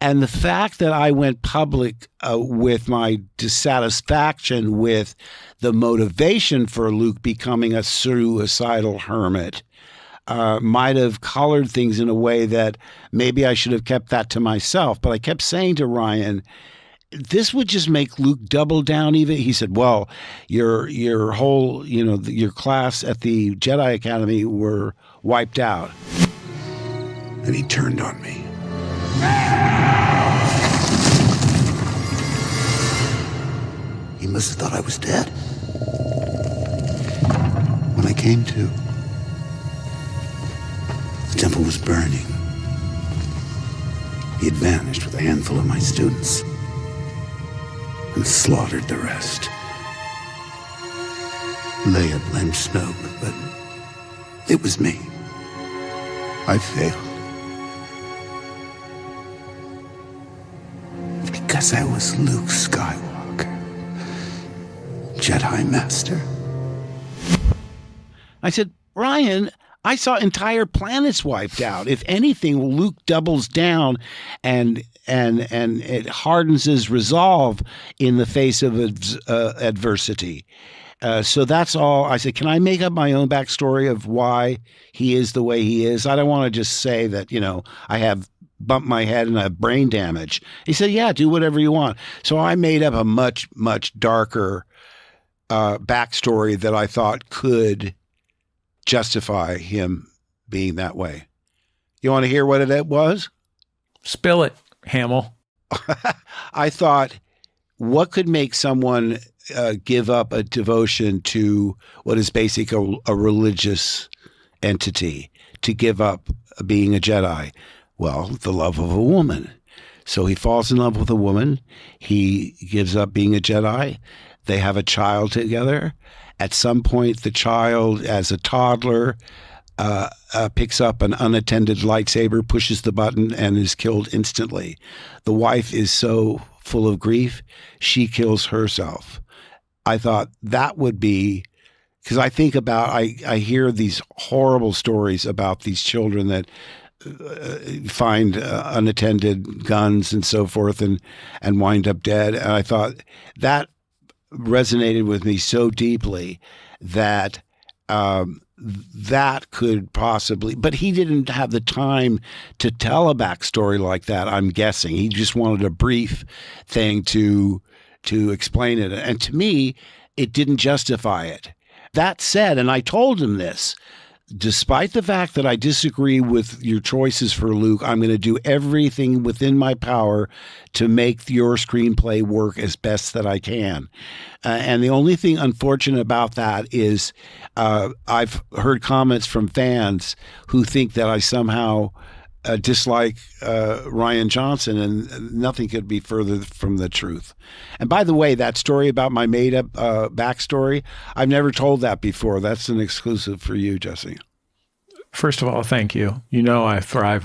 And the fact that I went public with my dissatisfaction with the motivation for Luke becoming a suicidal hermit might have colored things in a way that maybe I should have kept that to myself. But I kept saying to Rian, this would just make Luke double down even. He said, well, your whole, your class at the Jedi Academy were wiped out. And he turned on me. He must have thought I was dead. When I came to, the temple was burning. He had vanished with a handful of my students and slaughtered the rest. Leia blamed Snoke, but it was me. I failed. Because I was Luke Skywalker, Jedi Master. I said, Rian, I saw entire planets wiped out. If anything, Luke doubles down and it hardens his resolve in the face of adversity. So that's all. I said, can I make up my own backstory of why he is the way he is? I don't want to just say that, I have bumped my head and I have brain damage. He said, yeah, do whatever you want. So I made up a much, much darker backstory that I thought could justify him being that way. You want to hear what it was? Spill it, Hamill. I thought, what could make someone give up a devotion to what is basically a religious entity, to give up being a Jedi? Well, the love of a woman. So he falls in love with a woman. He gives up being a Jedi. They have a child together. At some point, the child, as a toddler, picks up an unattended lightsaber, pushes the button, and is killed instantly. The wife is so full of grief, she kills herself. I thought that would be, because I think about, I hear these horrible stories about these children that find unattended guns and so forth and wind up dead. And I thought that resonated with me so deeply that that could possibly, but he didn't have the time to tell a backstory like that, I'm guessing. He just wanted a brief thing to explain it. And to me, it didn't justify it. That said, and I told him this, despite the fact that I disagree with your choices for Luke, I'm going to do everything within my power to make your screenplay work as best that I can. And the only thing unfortunate about that is I've heard comments from fans who think that I somehow dislike Rian Johnson, and nothing could be further from the truth. And by the way, that story about my made-up backstory, I've never told that before. That's an exclusive for you, Jesse. First of all, thank you. I thrive